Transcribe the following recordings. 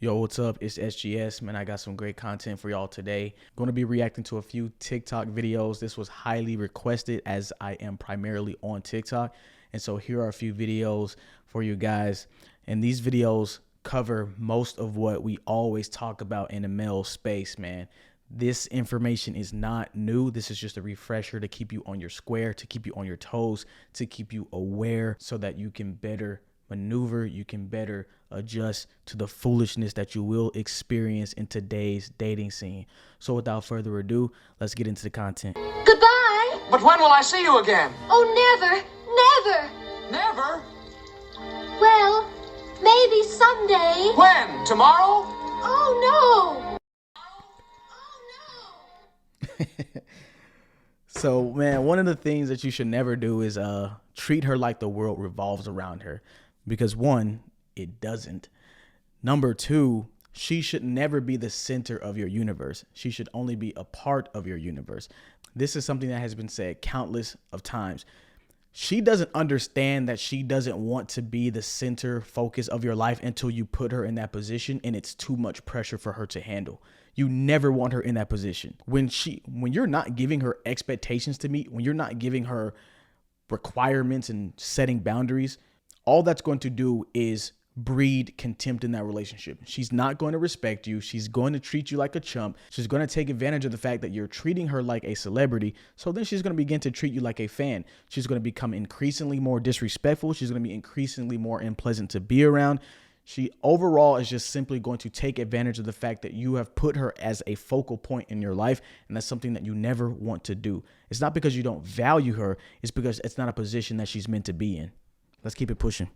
Yo, what's up? It's SGS, man. I got some great content for y'all today. Going to be reacting to a few TikTok videos. This was highly requested as I am primarily on TikTok. And so here are a few videos for you guys. And these videos cover most of what we always talk about in the male space, man. This information is not new. This is just a refresher to keep you on your square, to keep you on your toes, to keep you aware so that you can better maneuver, you can better adjust to the foolishness that you will experience in today's dating scene. So without further ado, let's get into the content. Goodbye. But when will I see you again? Oh, never, never. Never? Well, maybe someday. When? Tomorrow? Oh, no. So, man, one of the things that you should never do is treat her like the world revolves around her. Because one, it doesn't. Number two, she should never be the center of your universe. She should only be a part of your universe. This is something that has been said countless of times. She doesn't understand that she doesn't want to be the center focus of your life until you put her in that position, and it's too much pressure for her to handle. You never want her in that position. When you're not giving her expectations to meet, when you're not giving her requirements and setting boundaries, all that's going to do is breed contempt in that relationship. She's not going to respect you. She's going to treat you like a chump. She's going to take advantage of the fact that you're treating her like a celebrity. So then she's going to begin to treat you like a fan. She's going to become increasingly more disrespectful. She's going to be increasingly more unpleasant to be around. She overall is just simply going to take advantage of the fact that you have put her as a focal point in your life. And that's something that you never want to do. It's not because you don't value her. It's because it's not a position that she's meant to be in. Let's keep it pushing.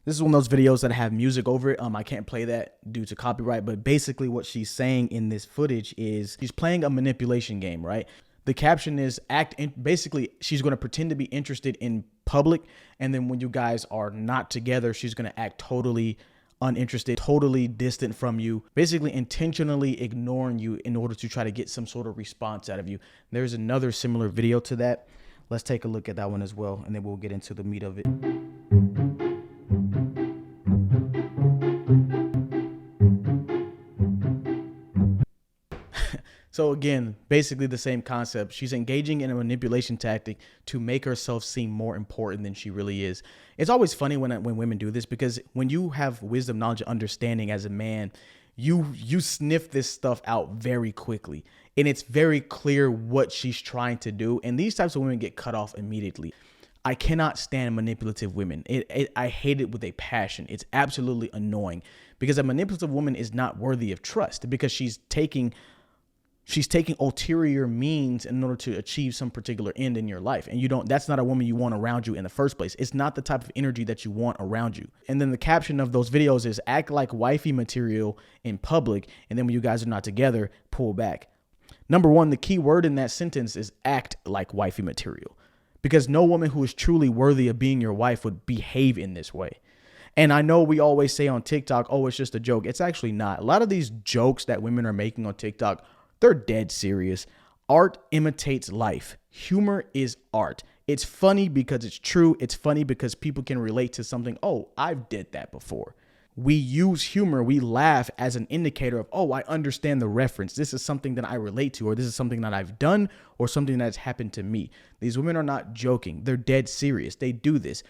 This is one of those videos that have music over it. I can't play that due to copyright, but basically what she's saying in this footage is she's playing a manipulation game, right? The caption is basically she's going to pretend to be interested in public, and then when you guys are not together, she's going to act totally uninterested, totally distant from you, basically intentionally ignoring you in order to try to get some sort of response out of you. There's another similar video to that. Let's take a look at that one as well, and then we'll get into the meat of it. So again, basically the same concept. She's engaging in a manipulation tactic to make herself seem more important than she really is. It's always funny when women do this, because when you have wisdom, knowledge, and understanding as a man, you sniff this stuff out very quickly. And it's very clear what she's trying to do. And these types of women get cut off immediately. I cannot stand manipulative women. I hate it with a passion. It's absolutely annoying, because a manipulative woman is not worthy of trust, because she's taking ulterior means in order to achieve some particular end in your life. And that's not a woman you want around you in the first place. It's not the type of energy that you want around you. And then the caption of those videos is act like wifey material in public, and then when you guys are not together, pull back. Number one, the key word in that sentence is act like wifey material, because no woman who is truly worthy of being your wife would behave in this way. And I know we always say on TikTok, oh, it's just a joke. It's actually not. A lot of these jokes that women are making on TikTok, they're dead serious. Art imitates life. Humor is art. It's funny because it's true. It's funny because people can relate to something. Oh, I've did that before. We use humor. We laugh as an indicator of, oh, I understand the reference. This is something that I relate to, or this is something that I've done, or something that's happened to me. These women are not joking. They're dead serious. They do this.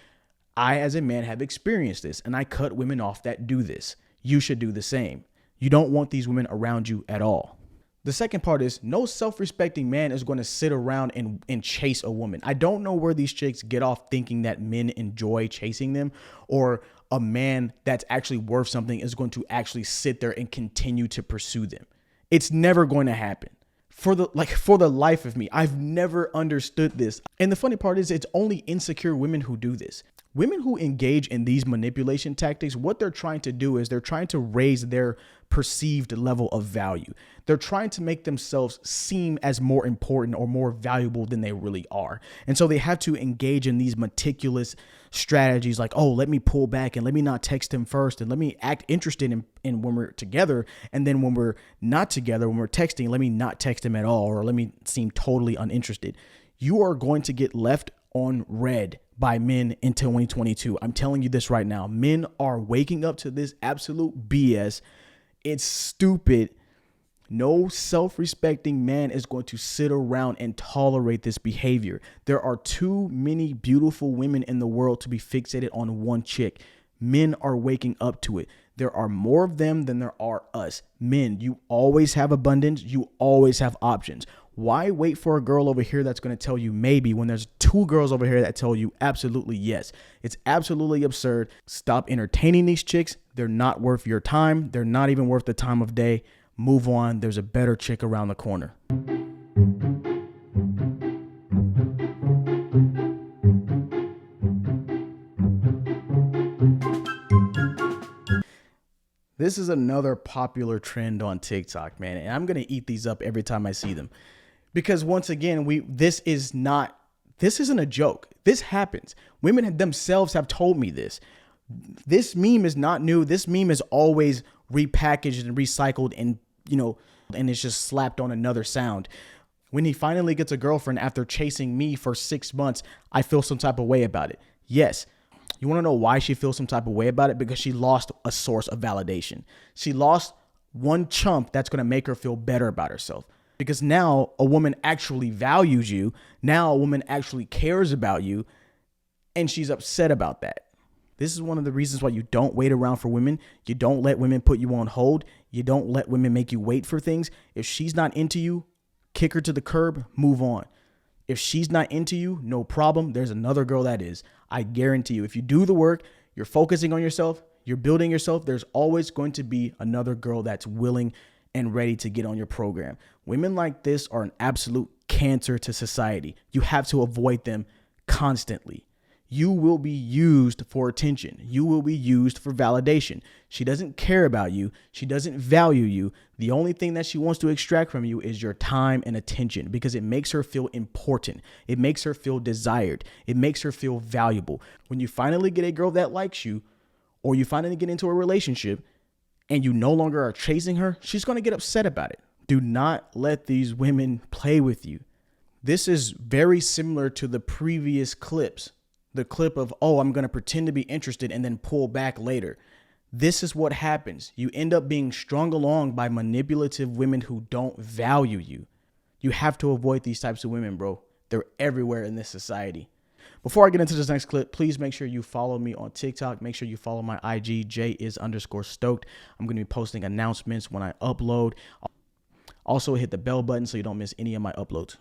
I, as a man, have experienced this, and I cut women off that do this. You should do the same. You don't want these women around you at all. The second part is no self-respecting man is going to sit around and chase a woman. I don't know where these chicks get off thinking that men enjoy chasing them, or a man that's actually worth something is going to actually sit there and continue to pursue them. It's never going to happen. For the life of me, I've never understood this. And the funny part is it's only insecure women who do this. Women who engage in these manipulation tactics, what they're trying to do is they're trying to raise their perceived level of value. They're trying to make themselves seem as more important or more valuable than they really are. And so they have to engage in these meticulous strategies like, oh, let me pull back and let me not text him first and let me act interested in when we're together. And then when we're not together, when we're texting, let me not text him at all, or let me seem totally uninterested. You are going to get left on red by men in 2022. I'm telling you this right now. Men are waking up to this absolute BS. It's stupid. No self-respecting man is going to sit around and tolerate this behavior. There are too many beautiful women in the world to be fixated on one chick. Men are waking up to it. There are more of them than there are us. Men, you always have abundance. You always have options. Why wait for a girl over here that's going to tell you maybe when there's two girls over here that tell you absolutely yes? It's absolutely absurd. Stop entertaining these chicks. They're not worth your time. They're not even worth the time of day. Move on. There's a better chick around the corner. This is another popular trend on TikTok, man. And I'm going to eat these up every time I see them. Because once again, this isn't a joke. This happens. Women themselves have told me this. This meme is not new. This meme is always repackaged and recycled and, and it's just slapped on another sound. When he finally gets a girlfriend after chasing me for 6 months, I feel some type of way about it. Yes. You want to know why she feels some type of way about it? Because she lost a source of validation. She lost one chump that's going to make her feel better about herself. Because now a woman actually values you. Now a woman actually cares about you. And she's upset about that. This is one of the reasons why you don't wait around for women. You don't let women put you on hold. You don't let women make you wait for things. If she's not into you, kick her to the curb, move on. If she's not into you, no problem. There's another girl that is. I guarantee you, if you do the work, you're focusing on yourself, you're building yourself, there's always going to be another girl that's willing and ready to get on your program. Women like this are an absolute cancer to society. You have to avoid them constantly. You will be used for attention. You will be used for validation. She doesn't care about you. She doesn't value you. The only thing that she wants to extract from you is your time and attention because it makes her feel important. It makes her feel desired. It makes her feel valuable. When you finally get a girl that likes you, or you finally get into a relationship and you no longer are chasing her, she's going to get upset about it. Do not let these women play with you. This is very similar to the previous clips. The clip of, oh, I'm going to pretend to be interested and then pull back later. This is what happens. You end up being strung along by manipulative women who don't value you. You have to avoid these types of women, bro. They're everywhere in this society. Before I get into this next clip, please make sure you follow me on TikTok. Make sure you follow my IG, J_stoked. I'm going to be posting announcements when I upload. Also, hit the bell button so you don't miss any of my uploads.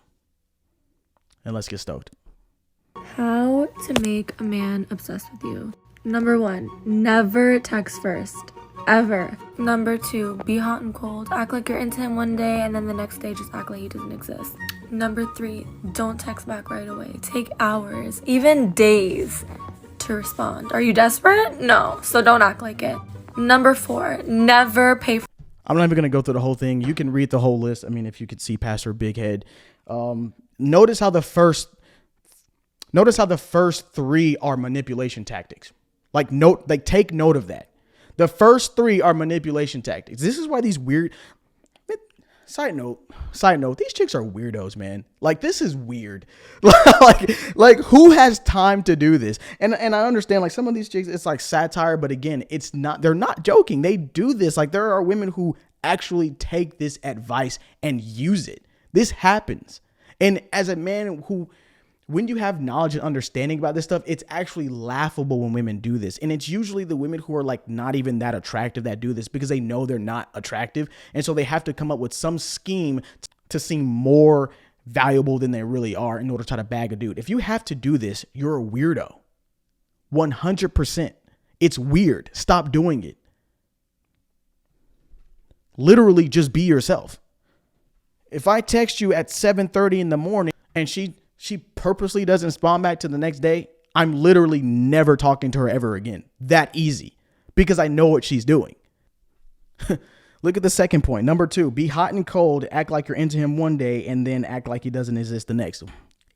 And let's get stoked. How to make a man obsessed with you. Number 1, never text first. Ever. Number 2, be hot and cold. Act like you're into him one day and then the next day just act like he doesn't exist. Number 3, don't text back right away. Take hours, even days to respond. Are you desperate? No, so don't act like it. Number 4, never pay for. I'm not even going to go through the whole thing. You can read the whole list. I mean, if you could see past her big head. Notice how the first 3 are manipulation tactics. Take note of that. The first 3 are manipulation tactics. This is why these weird side note, these chicks are weirdos, man. Like, this is weird. like who has time to do this? And I understand, like, some of these chicks, it's like satire, but again, they're not joking. They do this. Like, there are women who actually take this advice and use it. This happens. And as a man when you have knowledge and understanding about this stuff, it's actually laughable when women do this. And it's usually the women who are like not even that attractive that do this because they know they're not attractive. And so they have to come up with some scheme to seem more valuable than they really are in order to try to bag a dude. If you have to do this, you're a weirdo. 100%. It's weird. Stop doing it. Literally just be yourself. If I text you at 7:30 in the morning and she purposely doesn't respond back to the next day, I'm literally never talking to her ever again. That easy. Because I know what she's doing. Look at the second point. Number 2, be hot and cold, act like you're into him one day, and then act like he doesn't exist the next.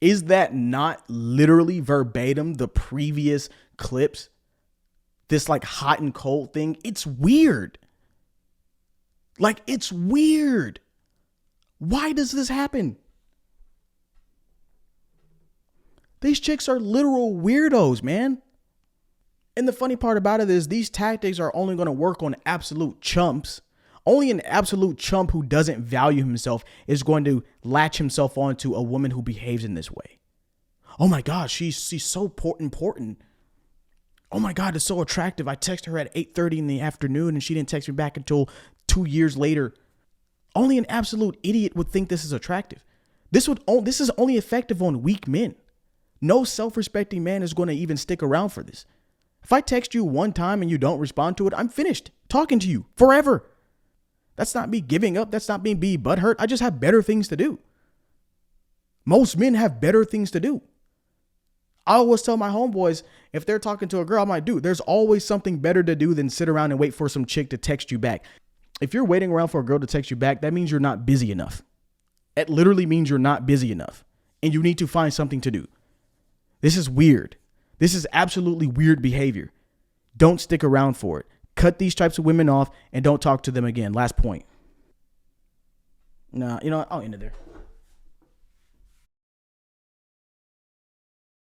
Is that not literally verbatim the previous clips? This like hot and cold thing? It's weird. Like, it's weird. Why does this happen? These chicks are literal weirdos, man. And the funny part about it is these tactics are only going to work on absolute chumps. Only an absolute chump who doesn't value himself is going to latch himself onto a woman who behaves in this way. Oh my God, she's so important. Oh my God, it's so attractive. I text her at 8:30 in the afternoon and she didn't text me back until 2 years later. Only an absolute idiot would think this is attractive. This is only effective on weak men. No self-respecting man is going to even stick around for this. If I text you one time and you don't respond to it, I'm finished talking to you forever. That's not me giving up. That's not me being butthurt. I just have better things to do. Most men have better things to do. I always tell my homeboys, if they're talking to a girl, I'm like, dude, there's always something better to do than sit around and wait for some chick to text you back. If you're waiting around for a girl to text you back, that means you're not busy enough. It literally means you're not busy enough and you need to find something to do. This is weird. This is absolutely weird behavior. Don't stick around for it. Cut these types of women off and don't talk to them again. Last point. Nah, I'll end it there.